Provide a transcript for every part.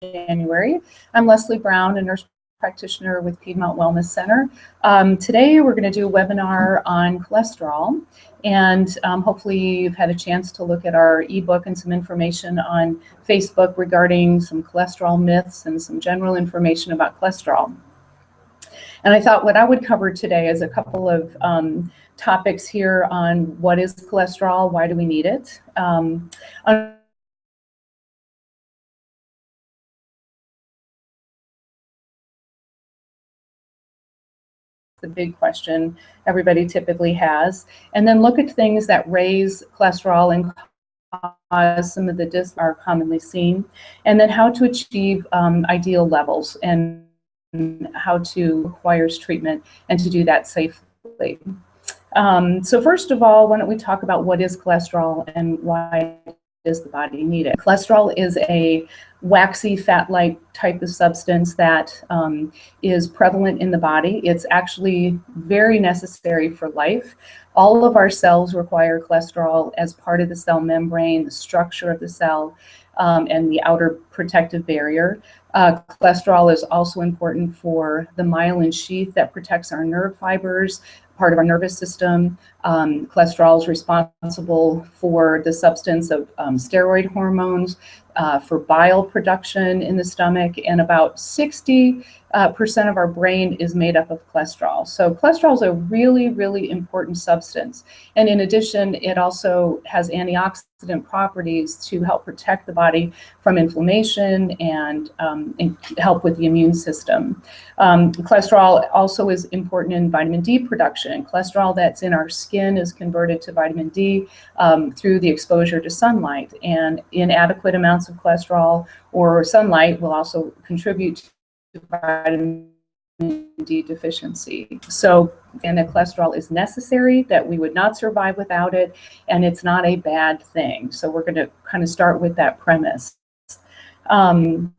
January. I'm Leslie Brown, a nurse practitioner with Piedmont Wellness Center. Today we're going to do a webinar on cholesterol, and hopefully you've had a chance to look at our ebook and some information on Facebook regarding some cholesterol myths and some general information about cholesterol. And I thought what I would cover today is a couple of topics here on what is cholesterol, why do we need it, the big question everybody typically has, and then look at things that raise cholesterol and cause some of the discs are commonly seen, and then how to achieve ideal levels and how to require treatment and to do that safely. So first of all, why don't we talk about what is cholesterol and why does the body need it? Cholesterol is a waxy fat-like type of substance that is prevalent in the body. It's actually very necessary for life. All of our cells require cholesterol as part of the cell membrane, the structure of the cell, and the outer protective barrier. Cholesterol is also important for the myelin sheath that protects our nerve fibers, part of our nervous system. Cholesterol is responsible for the substance of steroid hormones, for bile production in the stomach, and about 60% of our brain is made up of cholesterol. So cholesterol is a really, really important substance. And in addition, it also has antioxidant properties to help protect the body from inflammation and help with the immune system. Cholesterol also is important in vitamin D production. Cholesterol that's in our skin is converted to vitamin D through the exposure to sunlight, and inadequate amounts of cholesterol or sunlight will also contribute to vitamin D deficiency. So, and the cholesterol is necessary, that we would not survive without it, and it's not a bad thing. So we're going to kind of start with that premise. Understanding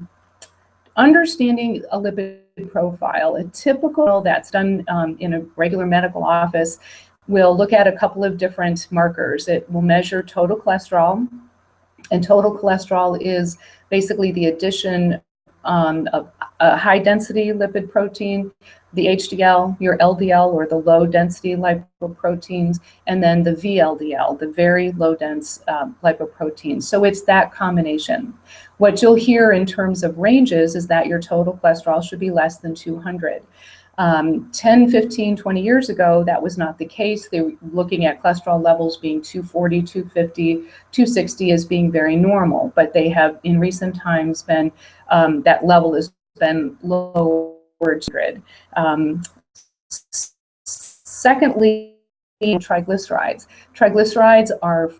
a lipid profile, a typical that's done in a regular medical office will look at a couple of different markers. It will measure total cholesterol, and total cholesterol is basically the addition of a high density lipid protein, the HDL, your LDL or the low density lipoproteins, and then the VLDL, the very low dense lipoproteins. So it's that combination. What you'll hear in terms of ranges is that your total cholesterol should be less than 200. 10, 15, 20 years ago, that was not the case. They were looking at cholesterol levels being 240, 250, 260 as being very normal, but they have in recent times been, that level has been lowered. Secondly, triglycerides. Triglycerides are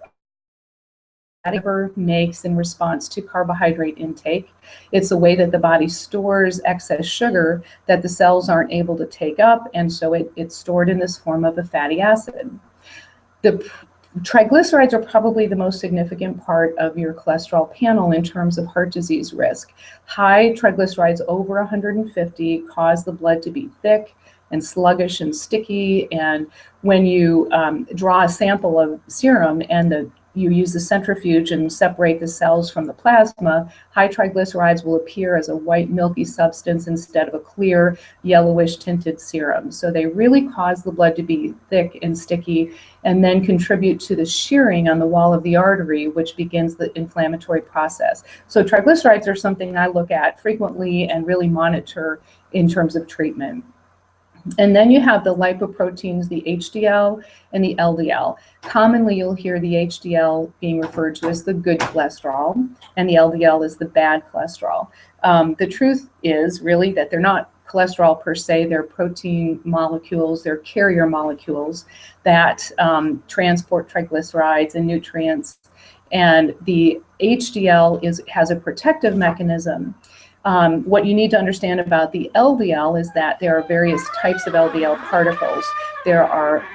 makes in response to carbohydrate intake. It's a way that the body stores excess sugar that the cells aren't able to take up, and so it's stored in this form of a fatty acid. The triglycerides are probably the most significant part of your cholesterol panel in terms of heart disease risk. High triglycerides over 150 cause the blood to be thick and sluggish and sticky, and when you draw a sample of serum and you use the centrifuge and separate the cells from the plasma, high triglycerides will appear as a white milky substance instead of a clear yellowish tinted serum. So they really cause the blood to be thick and sticky, and then contribute to the shearing on the wall of the artery, which begins the inflammatory process. So triglycerides are something I look at frequently and really monitor in terms of treatment. And then you have the lipoproteins, the HDL and the LDL. Commonly, you'll hear the HDL being referred to as the good cholesterol, and the LDL is the bad cholesterol. The truth is really that they're not cholesterol per se, they're protein molecules, they're carrier molecules that transport triglycerides and nutrients. And the HDL has a protective mechanism. What you need to understand about the LDL is that there are various types of LDL particles. There are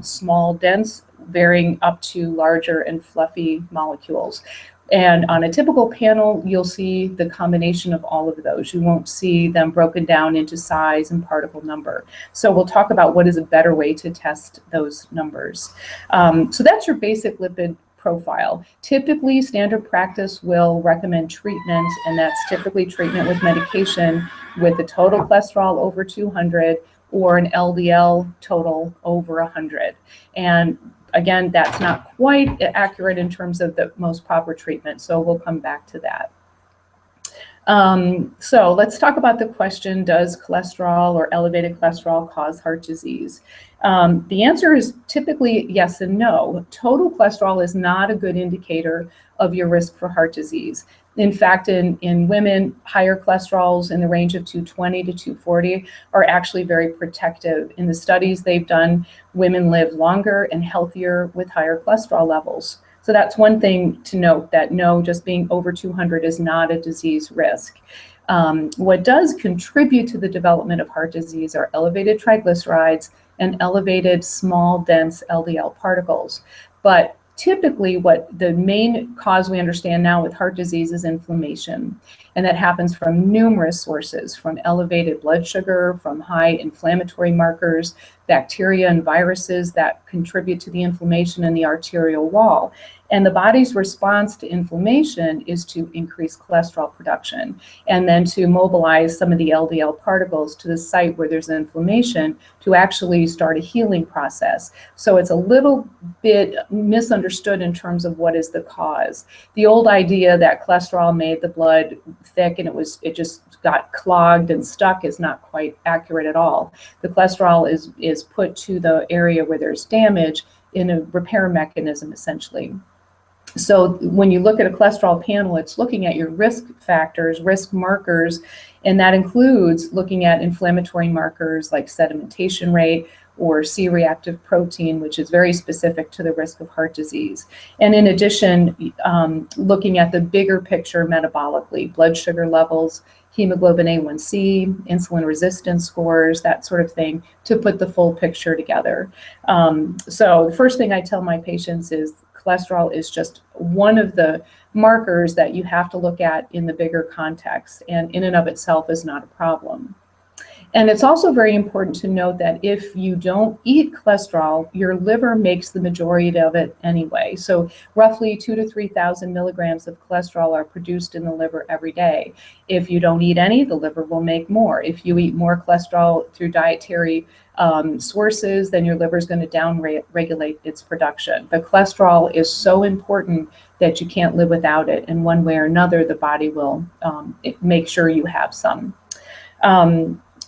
small, dense, varying up to larger and fluffy molecules. And on a typical panel, you'll see the combination of all of those. You won't see them broken down into size and particle number. So we'll talk about what is a better way to test those numbers. So that's your basic lipid profile. Typically, standard practice will recommend treatment, and that's typically treatment with medication with a total cholesterol over 200 or an LDL total over 100. And again, that's not quite accurate in terms of the most proper treatment, so we'll come back to that. So let's talk about the question, does cholesterol or elevated cholesterol cause heart disease? The answer is typically yes and no. Total cholesterol is not a good indicator of your risk for heart disease. In fact, in women, higher cholesterols in the range of 220 to 240 are actually very protective. In the studies they've done, women live longer and healthier with higher cholesterol levels. So that's one thing to note, that no, just being over 200 is not a disease risk. What does contribute to the development of heart disease are elevated triglycerides and elevated small, dense LDL particles. But typically what the main cause we understand now with heart disease is inflammation. And that happens from numerous sources, from elevated blood sugar, from high inflammatory markers, bacteria and viruses that contribute to the inflammation in the arterial wall. And the body's response to inflammation is to increase cholesterol production and then to mobilize some of the LDL particles to the site where there's inflammation to actually start a healing process. So it's a little bit misunderstood in terms of what is the cause. The old idea that cholesterol made the blood thick and it just got clogged and stuck is not quite accurate at all. The cholesterol is put to the area where there's damage in a repair mechanism, essentially. So when you look at a cholesterol panel, it's looking at your risk factors, risk markers, and that includes looking at inflammatory markers like sedimentation rate or C-reactive protein, which is very specific to the risk of heart disease. And in addition, looking at the bigger picture metabolically, blood sugar levels, hemoglobin A1C, insulin resistance scores, that sort of thing, to put the full picture together. So the first thing I tell my patients is cholesterol is just one of the markers that you have to look at in the bigger context, and in and of itself is not a problem. And it's also very important to note that if you don't eat cholesterol, your liver makes the majority of it anyway. So roughly 2,000 to 3,000 milligrams of cholesterol are produced in the liver every day. If you don't eat any, the liver will make more. If you eat more cholesterol through dietary sources, then your liver is going to down-regulate its production. But cholesterol is so important that you can't live without it. And one way or another, the body will make sure you have some.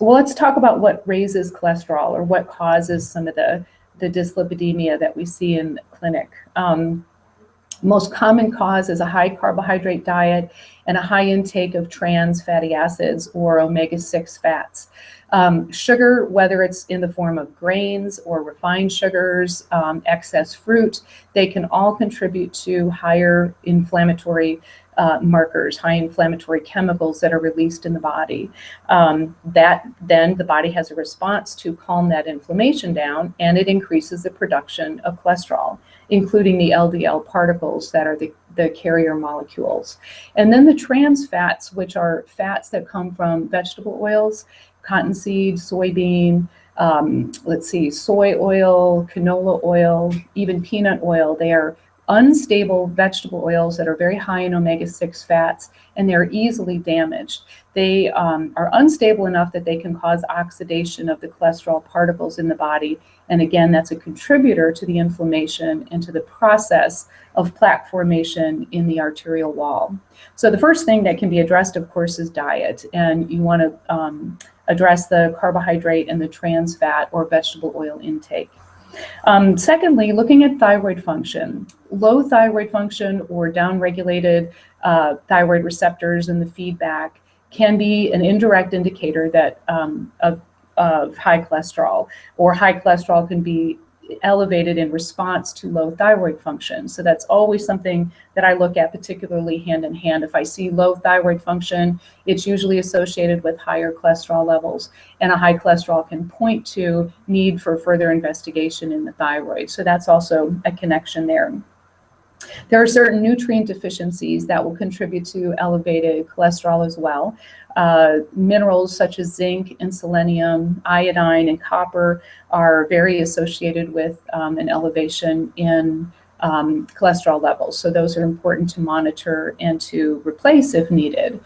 Well, let's talk about what raises cholesterol or what causes some of the dyslipidemia that we see in the clinic. Most common cause is a high carbohydrate diet and a high intake of trans fatty acids or omega-6 fats. Sugar, whether it's in the form of grains or refined sugars, excess fruit, they can all contribute to higher inflammatory markers, high inflammatory chemicals that are released in the body. That then the body has a response to calm that inflammation down, and it increases the production of cholesterol, including the LDL particles that are the carrier molecules. And then the trans fats, which are fats that come from vegetable oils, cottonseed, soybean, soy oil, canola oil, even peanut oil. They are unstable vegetable oils that are very high in omega-6 fats, and they're easily damaged. They are unstable enough that they can cause oxidation of the cholesterol particles in the body. And again, that's a contributor to the inflammation and to the process of plaque formation in the arterial wall. So the first thing that can be addressed, of course, is diet. And you want to address the carbohydrate and the trans fat or vegetable oil intake. Secondly, looking at thyroid function. Low thyroid function or downregulated thyroid receptors in the feedback can be an indirect indicator that of high cholesterol, or high cholesterol can be elevated in response to low thyroid function. So that's always something that I look at, particularly hand in hand. If I see low thyroid function, it's usually associated with higher cholesterol levels, and a high cholesterol can point to need for further investigation in the thyroid. So that's also a connection there. There are certain nutrient deficiencies that will contribute to elevated cholesterol as well. Minerals such as zinc and selenium, iodine, and copper are very associated with an elevation in cholesterol levels. So those are important to monitor and to replace if needed.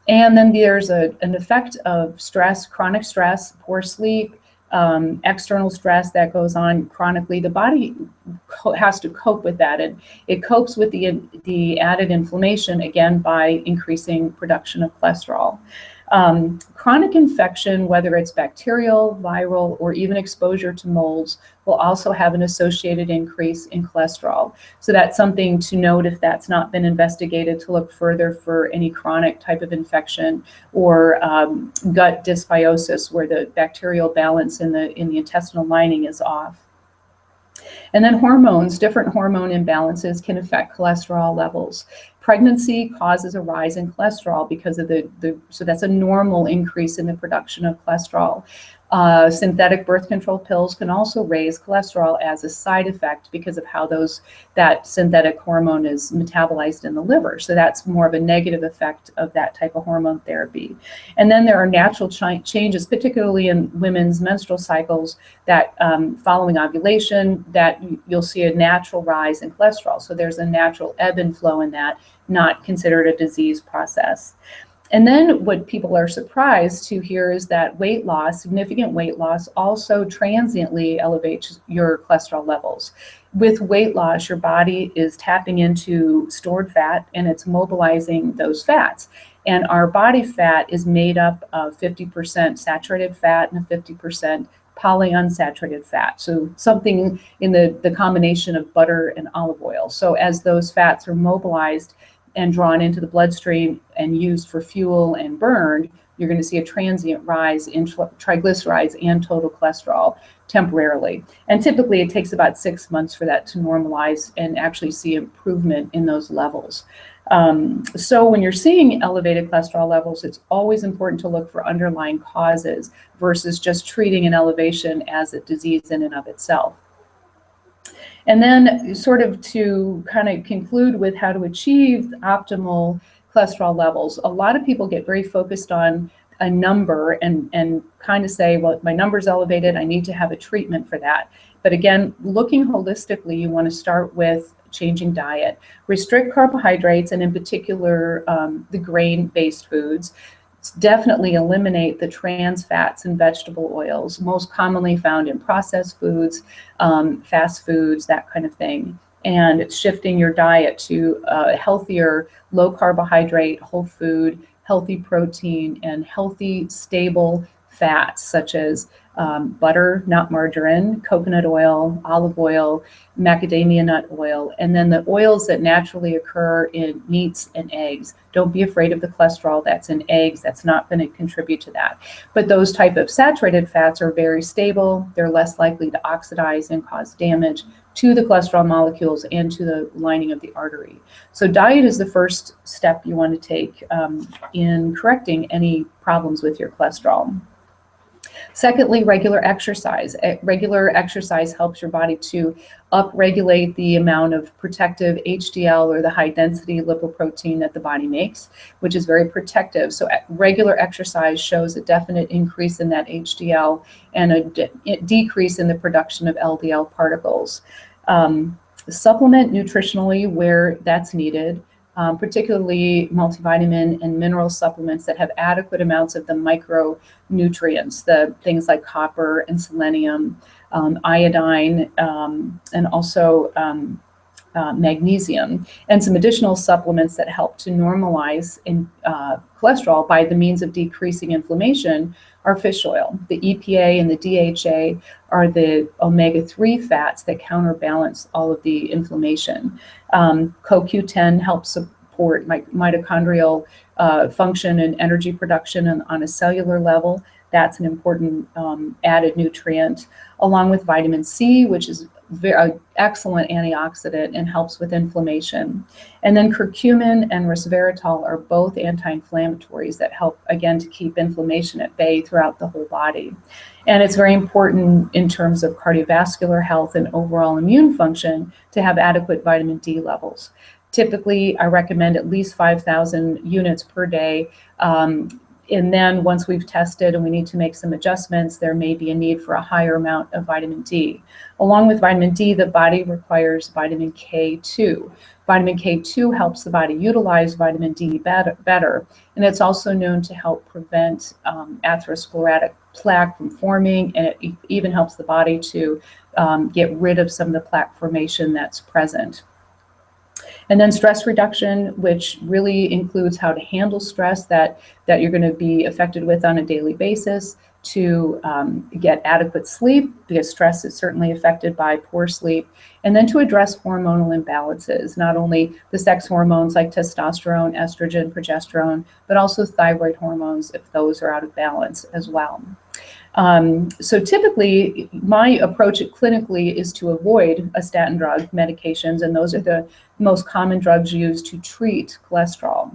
And then there's an effect of stress, chronic stress, poor sleep, external stress that goes on chronically. The body has to cope with that, and it copes with the added inflammation, again, by increasing production of cholesterol. Chronic infection, whether it's bacterial, viral, or even exposure to molds, will also have an associated increase in cholesterol. So that's something to note if that's not been investigated, to look further for any chronic type of infection or gut dysbiosis, where the bacterial balance in the intestinal lining is off. And then hormones, different hormone imbalances can affect cholesterol levels. Pregnancy causes a rise in cholesterol because of so that's a normal increase in the production of cholesterol. Synthetic birth control pills can also raise cholesterol as a side effect because of how that synthetic hormone is metabolized in the liver. So that's more of a negative effect of that type of hormone therapy. And then there are natural changes, particularly in women's menstrual cycles, that following ovulation, that you'll see a natural rise in cholesterol. So there's a natural ebb and flow in that, not considered a disease process. And then what people are surprised to hear is that weight loss, significant weight loss, also transiently elevates your cholesterol levels. With weight loss, your body is tapping into stored fat and it's mobilizing those fats. And our body fat is made up of 50% saturated fat and 50% polyunsaturated fat. So something in the combination of butter and olive oil. So as those fats are mobilized and drawn into the bloodstream and used for fuel and burned, you're going to see a transient rise in triglycerides and total cholesterol temporarily. And typically it takes about 6 months for that to normalize and actually see improvement in those levels. So when you're seeing elevated cholesterol levels, it's always important to look for underlying causes versus just treating an elevation as a disease in and of itself. And then sort of to kind of conclude with how to achieve optimal cholesterol levels, a lot of people get very focused on a number and kind of say, well, my number's elevated, I need to have a treatment for that. But again, looking holistically, you want to start with changing diet. Restrict carbohydrates, and in particular, the grain-based foods. Definitely eliminate the trans fats and vegetable oils, most commonly found in processed foods, fast foods, that kind of thing. And it's shifting your diet to healthier, low carbohydrate, whole food, healthy protein, and healthy, stable fats such as butter, not margarine, coconut oil, olive oil, macadamia nut oil, and then the oils that naturally occur in meats and eggs. Don't be afraid of the cholesterol that's in eggs. That's not going to contribute to that. But those type of saturated fats are very stable. They're less likely to oxidize and cause damage to the cholesterol molecules and to the lining of the artery. So diet is the first step you want to take in correcting any problems with your cholesterol. Secondly, regular exercise. Regular exercise helps your body to upregulate the amount of protective HDL, or the high density lipoprotein that the body makes, which is very protective. So regular exercise shows a definite increase in that HDL and a decrease in the production of LDL particles. Supplement nutritionally where that's needed. Particularly multivitamin and mineral supplements that have adequate amounts of the micronutrients, the things like copper and selenium, iodine, and also magnesium, and some additional supplements that help to normalize cholesterol by the means of decreasing inflammation are fish oil. The EPA and the DHA are the omega-3 fats that counterbalance all of the inflammation. CoQ10 helps support mitochondrial function and energy production on a cellular level. That's an important added nutrient, along with vitamin C, which is an excellent antioxidant and helps with inflammation. And then curcumin and resveratrol are both anti-inflammatories that help, again, to keep inflammation at bay throughout the whole body. And it's very important in terms of cardiovascular health and overall immune function to have adequate vitamin D levels. Typically, I recommend at least 5,000 units per day. And then once we've tested and we need to make some adjustments, there may be a need for a higher amount of vitamin D. Along with vitamin D, the body requires vitamin K2. Vitamin K2 helps the body utilize vitamin D better, and it's also known to help prevent atherosclerotic plaque from forming, and it even helps the body to get rid of some of the plaque formation that's present. And then stress reduction, which really includes how to handle stress that you're going to be affected with on a daily basis, to get adequate sleep, because stress is certainly affected by poor sleep, and then to address hormonal imbalances, not only the sex hormones like testosterone, estrogen, progesterone, but also thyroid hormones if those are out of balance as well. So typically, my approach clinically is to avoid a statin drug medications, and those are the most common drugs used to treat cholesterol.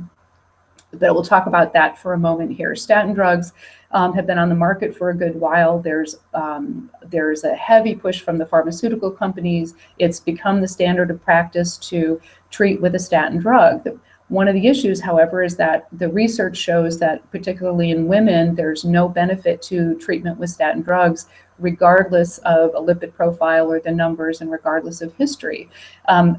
But we'll talk about that for a moment here. Statin drugs have been on the market for a good while. There's a heavy push from the pharmaceutical companies. It's become the standard of practice to treat with a statin drug. One of the issues, however, is that the research shows that particularly in women, there's no benefit to treatment with statin drugs, regardless of a lipid profile or the numbers and regardless of history.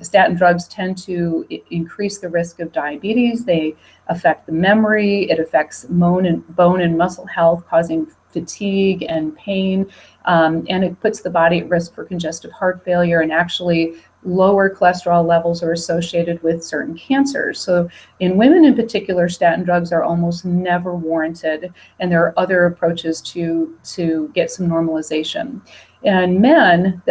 Statin drugs tend to increase the risk of diabetes. They affect the memory. It affects bone and muscle health, causing fatigue and pain. And it puts the body at risk for congestive heart failure, and actually lower cholesterol levels are associated with certain cancers. So in women in particular, statin drugs are almost never warranted, and there are other approaches to get some normalization. In men,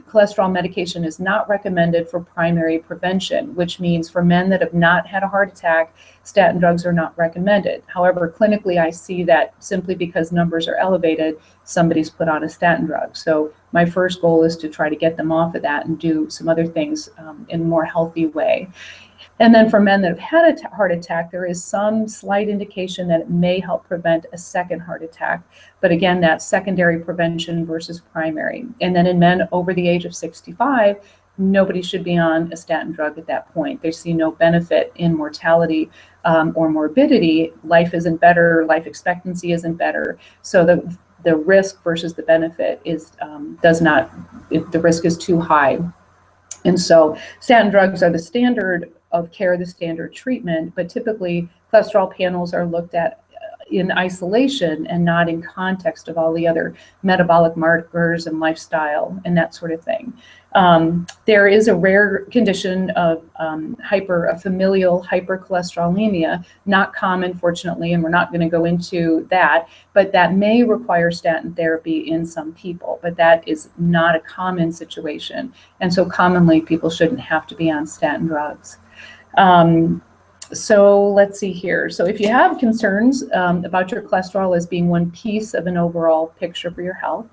cholesterol medication is not recommended for primary prevention, which means for men that have not had a heart attack, statin drugs are not recommended. However, clinically, I see that simply because numbers are elevated, somebody's put on a statin drug. So my first goal is to try to get them off of that and do some other things in a more healthy way. And then for men that have had a heart attack, there is some slight indication that it may help prevent a second heart attack. But again, that's secondary prevention versus primary. And then in men over the age of 65, nobody should be on a statin drug at that point. They see no benefit in mortality or morbidity. Life isn't better, life expectancy isn't better. So the risk versus the benefit is the risk is too high. And so statin drugs are the standard of care, the standard treatment, but typically cholesterol panels are looked at in isolation and not in context of all the other metabolic markers and lifestyle and that sort of thing. There is a rare condition of familial hypercholesterolemia, not common, fortunately, and we're not going to go into that, but that may require statin therapy in some people, but that is not a common situation. And so commonly people shouldn't have to be on statin drugs. So let's see here. So if you have concerns about your cholesterol as being one piece of an overall picture for your health,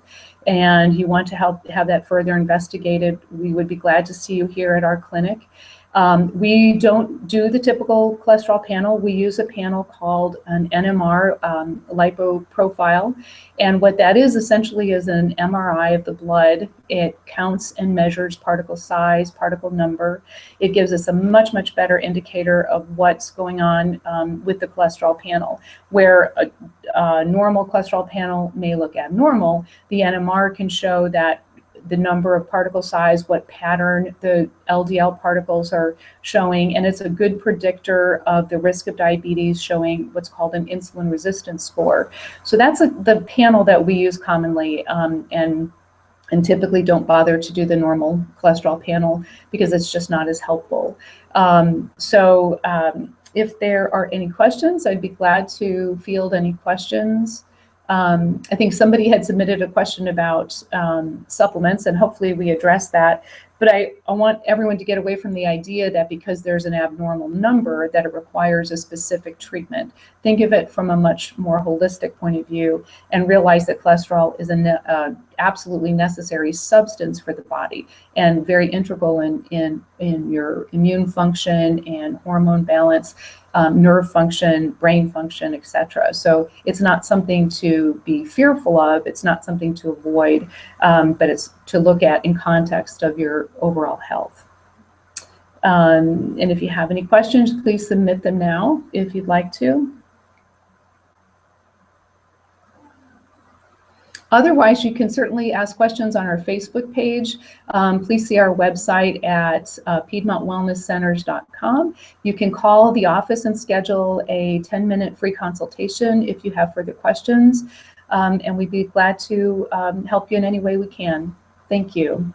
and you want to have that further investigated, we would be glad to see you here at our clinic. We don't do the typical cholesterol panel. We use a panel called an NMR lipo profile. And what that is essentially is an MRI of the blood. It counts and measures particle size, particle number. It gives us a much, much better indicator of what's going on with the cholesterol panel. Where a normal cholesterol panel may look abnormal, the NMR can show that the number of particle size, what pattern the LDL particles are showing, and it's a good predictor of the risk of diabetes, showing what's called an insulin resistance score. So that's the panel that we use commonly, and typically don't bother to do the normal cholesterol panel because it's just not as helpful. If there are any questions, I'd be glad to field any questions. I think somebody had submitted a question about supplements, and hopefully we address that. But I want everyone to get away from the idea that because there's an abnormal number that it requires a specific treatment. Think of it from a much more holistic point of view and realize that cholesterol is an absolutely necessary substance for the body and very integral in your immune function and hormone balance, nerve function, brain function, etc. So it's not something to be fearful of. It's not something to avoid, but it's to look at in context of your overall health. And if you have any questions, please submit them now if you'd like to. Otherwise, you can certainly ask questions on our Facebook page. Please see our website at PiedmontWellnessCenters.com. You can call the office and schedule a 10-minute free consultation if you have further questions, and we'd be glad to help you in any way we can. Thank you.